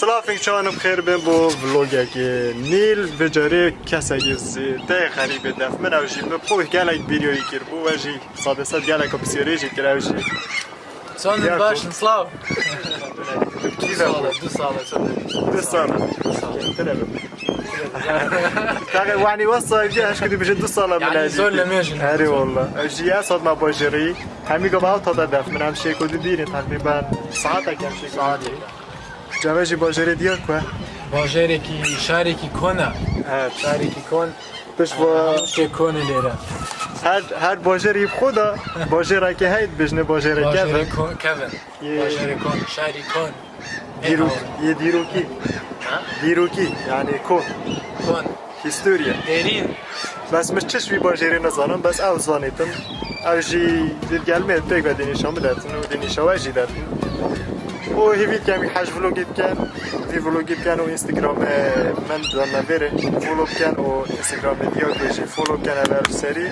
سلافینگ چانم خیر بین با ولاگه که نیل بجاره کسی ده غریبه دف من اوجی مپوه گلک بیریوی کر بو وجی صد صد گلک بسیاری جی کر اوجی Sonun başın slav. دو ساله تاقی وانی وصا ایجا هش کدی بشه 2 ساله Yani ملاجی zorlamıyorsun. هری والله اوجی اصاد ما باجری همی گو باو تا دف من هم شی کدی دیرین تقریبا ساعت کم شی کدی جوجی باجری دیار که Bajareki, şareki kona. evet Şareki kon. بش با Şey konu lera. هر باجری خدا باجره که هید بجنه باجره که Bajare kon, Kevin. Ye- Bajare kon, şari kon. یه دیروکی دیروکی یعنی کن Kon. هیستوریا Derin. بس مش چشوی باجری نزانم بس او زانیتم او جی دید گلمه پیک و دینیشان بدتن و دینیشان و جی دتن و هیوید کمی حج فلوگیت کن وی فلوگیت کن و اینستاگرام من دارم نویره فولو کن و اینستاگرام دیار بجی فولو کن اول سری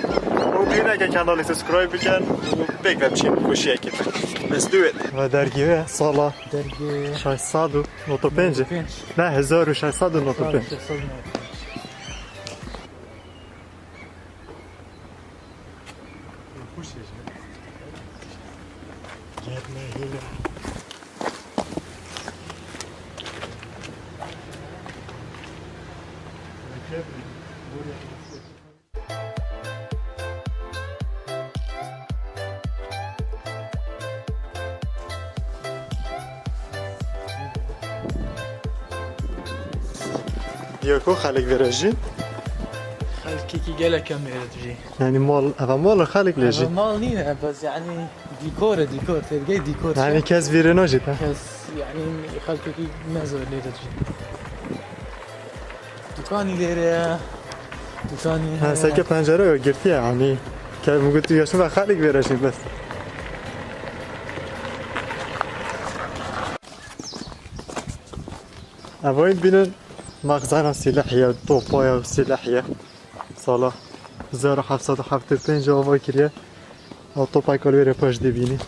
و بینه که کانالی سبسکرایب بکن و پیک و بچین خوشیه کتن Let's do it و درگیوه سالا Dergi. 695 نه 1695 دیاکو خلق ورجی Halkiki gele kamera tujي. يعني مال خلق لجي mal نينا بس يعني ديكور تلقى ديكور. يعني كاز فيرينو جيتا بس يعني خلكي مازال ليرة تجي. دكاني ليرة. دكاني. هسه پنجره گرفتیه يعني که میگه تو یاشون خلق ورجی بس اوایل بینن مخزن سلاحیه توپای سلاحیه سالا 1775 آوای کریه و توپای کالویر پاش دیبینی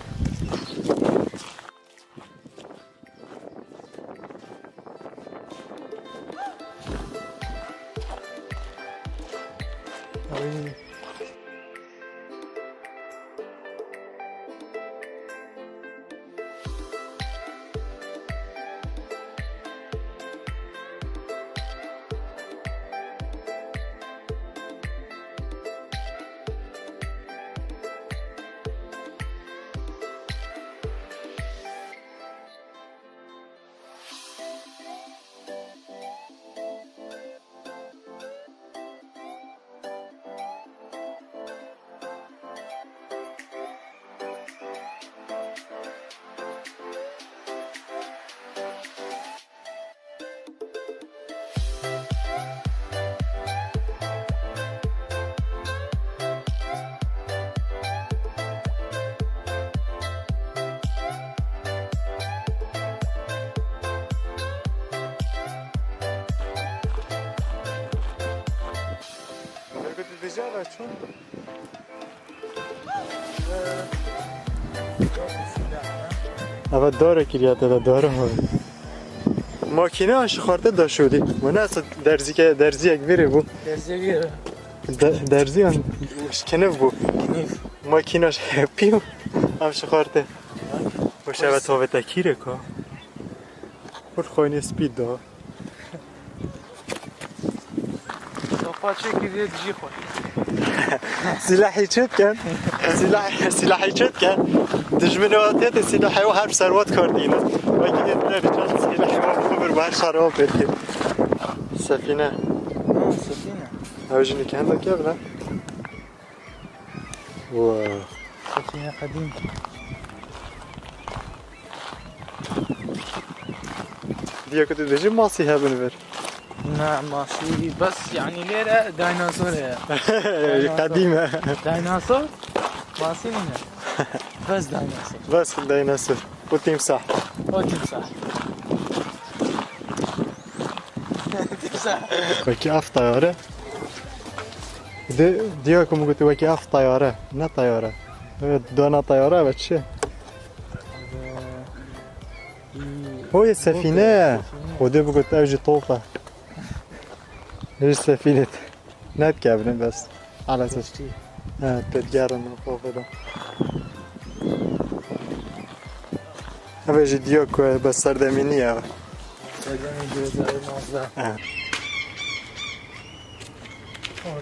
اول داره کلیت داره ها ماکینه هاش خورده دا شدی من اصلا درزی که درزی یک بیره بو Derziye درزی هم کنف بو Knif. ماکیناش هپیو هم شخورده و شبه تاوه تکیره که پر خوانی سپید دا Sopa çekirdeği diye koy. سلاحی چت کن سلاحی چت کن دجمنواتیت سلاحی و حرف سروات کردینه و اگه یه دونه چند سلاحی و بخبر بر شراب برکه سفینه Ha, sefine. اوجینی که هنده که بنا واو Sefine kadim. دیا که تو بجی ماسی هبن بر نعم ماشي بس يعني ليرة ديناصور قدیمه ديناصور ماشي هنا بس ديناصور بس دیناسور و تیمساح هو تمساح تمساح وکی اف طیاره دیا که مگوتی وکی اف طیاره نه طیاره دانا طیاره و چه هو سفینه خوده بگوت اوجی طوفه هیچ سفینت ند کبنه بس على اساس تتجارن فوق ده اوجی دیو که بس سردمینیه سردمی 2019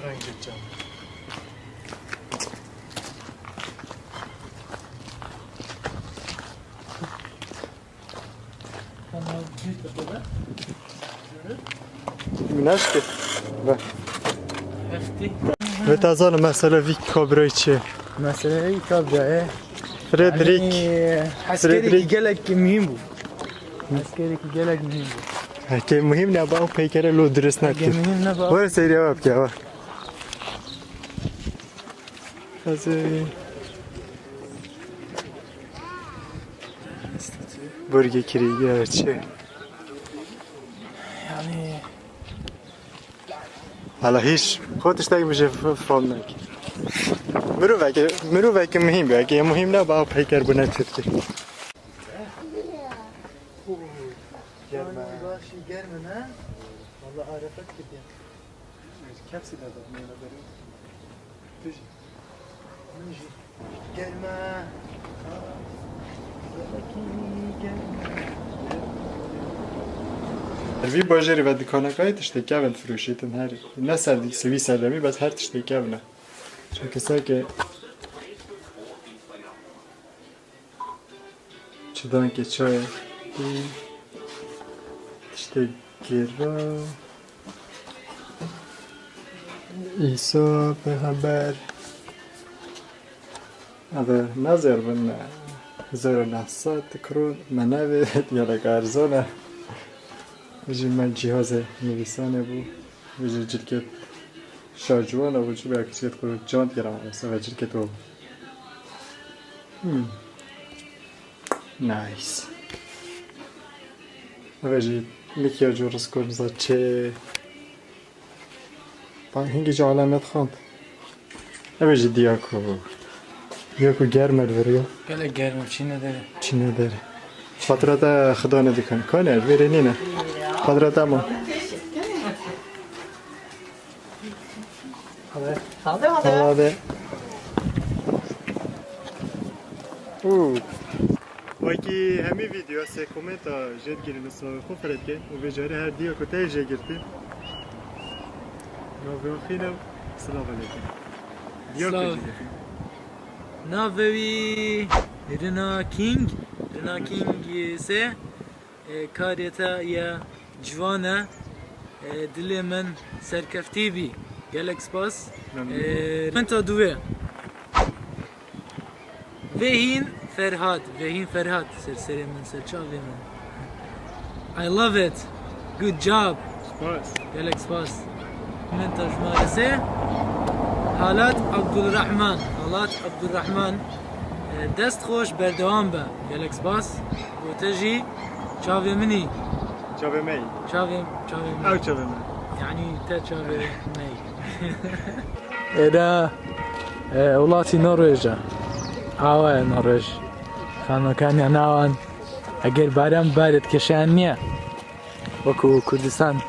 رنگ جم مناش که هفتی و تازال مسئله وی کابرای چیه مسئله ای کابراه فردریک عسكري قالك مهم بو عسكري قالك مهم بو که مهم نه با او پیکره لو درست نکرد مهم نبا ور سری آب که ور از برگه کریگه چه يعني حالا هیچ خودش تاگه میشه فهم نکن مرو که مهم بیه اگه مهم نه با او پیکر بو نکرد که باشي قرمه نه والله عرفت كده کپسی دادم مینا بریم بجی نجي قرمه وی باجری و دکانکای تشتی کبن فروشیتن هر نه سوی سردمی بس هر تشتی کبنه چون کسایی که چدان که چای تشتی گیرا ایسا پیغمبر اما نظر بنا 1900 کرون منوی یادک ارزانه وجه من جهاز نویسانه بود وجه جلکت شارجوانه بود چه بیا کسی که خود جاند گرم و جلکت رو نایس وجه میکیا جورس کنزا چه هنگی جا علامت خواند وجه دیاکو گرمه بریا قالك قرمه چی نداره چی نداره خاطرات خدا ندیکن کنه ویرینی نه خاطرات اما حالا وکی همی ویدیو سه کومنت جد گیرین اسلام خو فرد که و بجاره هر دیو که تای جه گرتی نو خینم سلام علیکم دیو که جه ناوی رنا كينج سه كاريتا يا جوانا دلي من سركفتي بي جالكس باس انت دوي وهين فرهاد سرسري من سرچاوي من I love it good job جالكس باس من تجمع سه حالات عبد الرحمن دست خوش بردوام به گلکس باس و تجي چاوی منی چاوی می چاوی او چاوی می يعني تا چاوی می ادا ولاتي نرويجا نرويج خانو كان ناوان اگر باران بارد کشان نیه وكو كردستان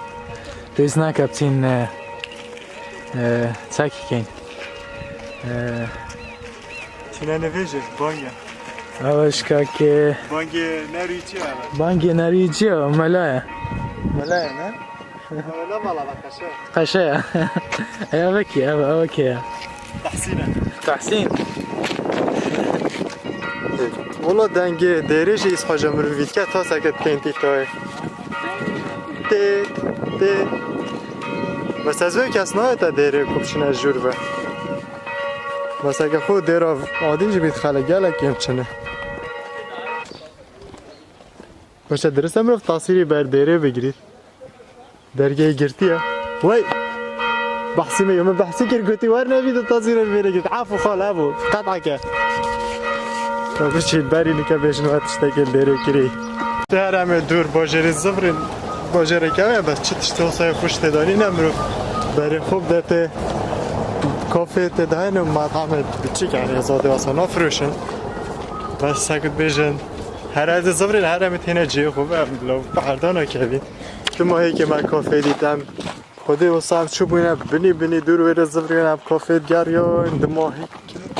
پێویست ناکە بچین چاکی کەین چینە نەڤێژێ بانگە ئەوەش کاکێ بانگێ نەروی چی بانگی نەروی جیەوە مەلایە مەلایە نه؟ مەلا مەڵاوە قەشەیە ئەوە کێ ئەوە کێیە تەحسین وڵا دەنگێ دێرێژی ئیسخواجە مروڤیتکە تا سەکەت بکەین تیکتۆی تێ بەس ئەزوێ کەس نایەتە دێرێ کوبچنە ژوور بە بەس ئەگە خۆ دێرە ئادینجی بیت خەلە گەلێکیم چنە باشە درستە مرۆڤ تاسیری بەر دێرێ بگریت دەرگەی گرتیە وەی بەحسی مەیە من بەحسی کرد گوتی وەرنەبیدە تاسیرە بێرە گرت عافو خاڵ هەبوو قەتعەکە بچین بەرینی کە بێژن وە تشتێکی دێرێ کری هەر ئەمێ دوور باژێری زڤرن باژێرێکەوەیە بەس چ تشتە وسای خوش تێدانی نە مرۆڤ بەرێ خوب دەتێ کافێ تێداهێن و مەطعەمێ بچیک یعنی زادێ واسە نافرۆشن بەس سەکت بێژن هر از زبرین هر متینه جی خوبه لو بردانه کبین تو ماهی که من کافه دیدم خودی و صاحب چو بینه بینی دور ویر زبرین هم کافه دیاریا این ماهی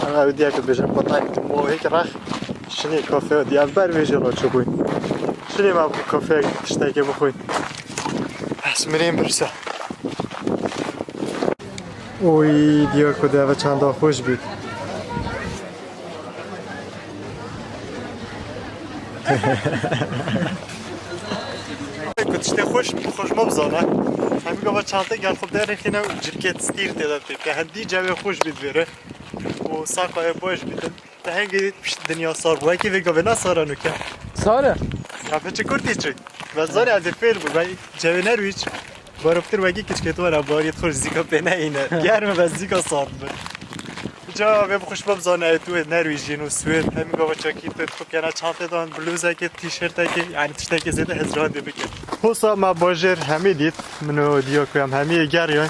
اما دیگه که بجن پتای ماهی که رخ شنی کافه دیار بر ویژه را چو بین شنی ما کافه تشتای که بخوین بس میریم برسه اوی دیار کده و چند خوش بید کتشته خوش مبزانه همی گفت چانته گل خوب در خینه جرکت ستیر تداد که هندی جوی خوش بید بره و ساقای باش بیدن تا هنگی پشت دنیا سار بود که ویگا به نسارانو که ساره رفت چه کرتی چی؟ و زاری از فیل بود و جوی نرویچ باروفتر وگی کچ که تو را باریت خوش زیکا به نه اینه گرم و زیکا سار بود جا به خوش مبزانه تو نرویجین و سوئد همین گفت چاکی تو خوب کنه چانته دان بلوزه که تیشرت که یعنی تشته که زده هزران دی بکن حسا ما باجر همه دید منو دیا کنم همه گریان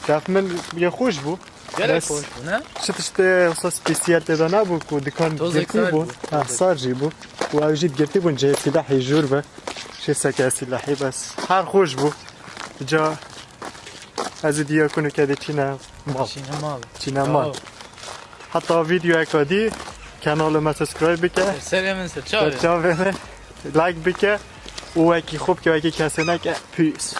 دفت من یه خوش بود گله خوش بود نه؟ شتشته حسا سپیسیال تدا نبود که دکان گرتی بود سارجی بود و اوجید گرتی بود جه سلاحی جور به چه سکه سلاحی بس هر خوش بود جا از دیا کنو که چینه مال حتی ویدیو اکادی کانال ما سابسکرایب بکه سری من سر لایک بکه و اکی خوب که اکی کسی نکه پیس